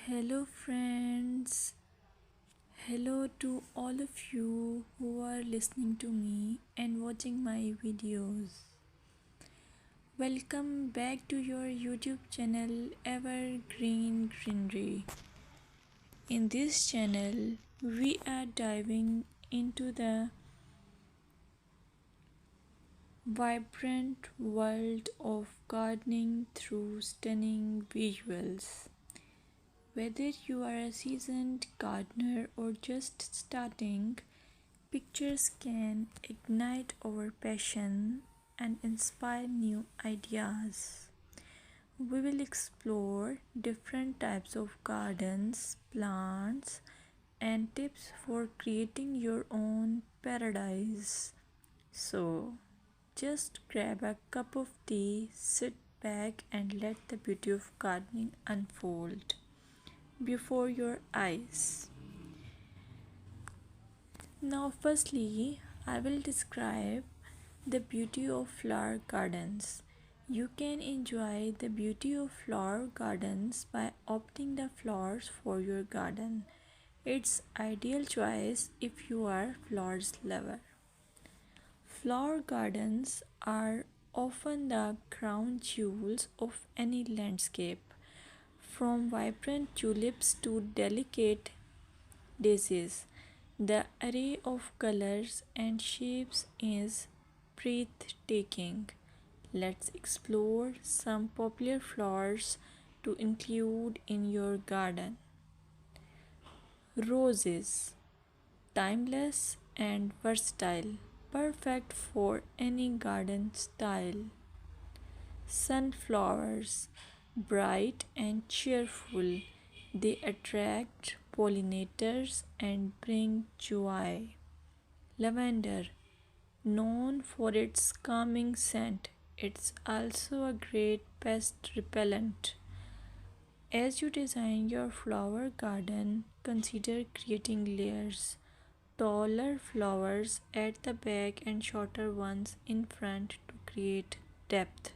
Hello, friends. Hello to all of you who are listening to me and watching my videos. Welcome back to your YouTube channel Evergreen Greenery. In this channel, we are diving into the vibrant world of gardening through stunning visuals. Whether you are a seasoned gardener or just starting, pictures can ignite our passion and inspire new ideas. We will explore different types of gardens, plants, and tips for creating your own paradise. So, just grab a cup of tea, sit back, and let the beauty of gardening unfold before your eyes. Now, firstly, I will describe the beauty of flower gardens. You can enjoy the beauty of flower gardens by opting the flowers for your garden. It's ideal choice if you are flowers lover. Flower gardens are often the crown jewels of any landscape, from vibrant tulips to delicate daisies. The array of colors and shapes is breathtaking. Let's explore some popular flowers to include in your garden. Roses, timeless and versatile, perfect for any garden style. Sunflowers, bright and cheerful, they attract pollinators and bring joy. Lavender, known for its calming scent, it's also a great pest repellent. As you design your flower garden, consider creating layers. Taller flowers at the back and shorter ones in front to create depth.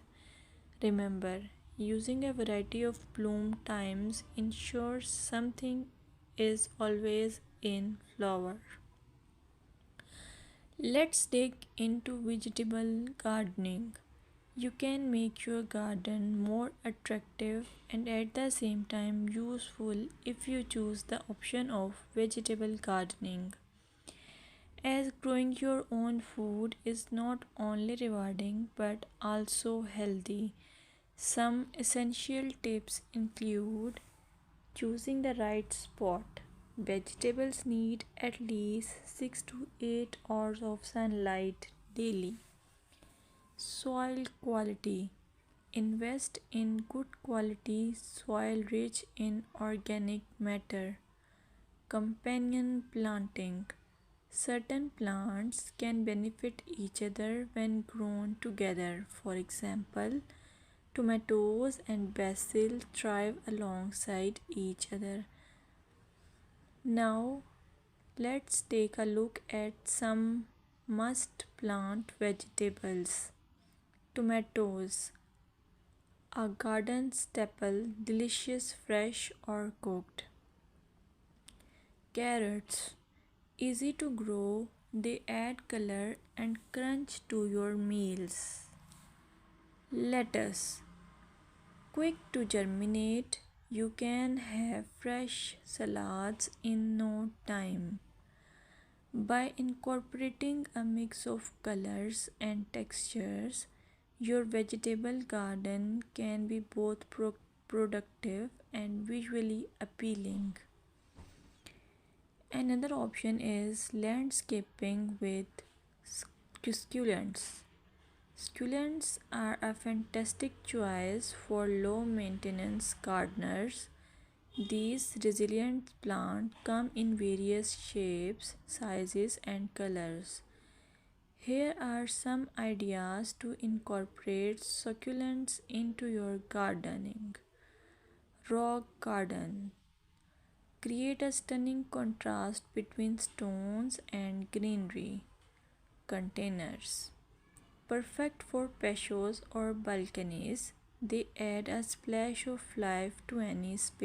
Remember, using a variety of bloom times ensures something is always in flower. Let's dig into vegetable gardening. You can make your garden more attractive and at the same time useful if you choose the option of vegetable gardening. As growing your own food is not only rewarding but also healthy. Some essential tips include choosing the right spot. Vegetables need at least 6 to 8 hours of sunlight daily. Soil quality. Invest in good quality soil rich in organic matter. Companion planting. Certain plants can benefit each other when grown together. For example, tomatoes and basil thrive alongside each other. Now, let's take a look at some must plant vegetables. Tomatoes, a garden staple, delicious fresh or cooked. Carrots, easy to grow, they add color and crunch to your meals. Lettuce, quick to germinate, you can have fresh salads in no time. By incorporating a mix of colors and textures, your vegetable garden can be both productive and visually appealing. Another option is landscaping with succulents. Succulents are a fantastic choice for low maintenance gardeners. These resilient plants come in various shapes, sizes, and colors. Here are some ideas to incorporate succulents into your gardening. Rock garden. Create a stunning contrast between stones and greenery. Containers. Perfect for patios or balconies, they add a splash of life to any space.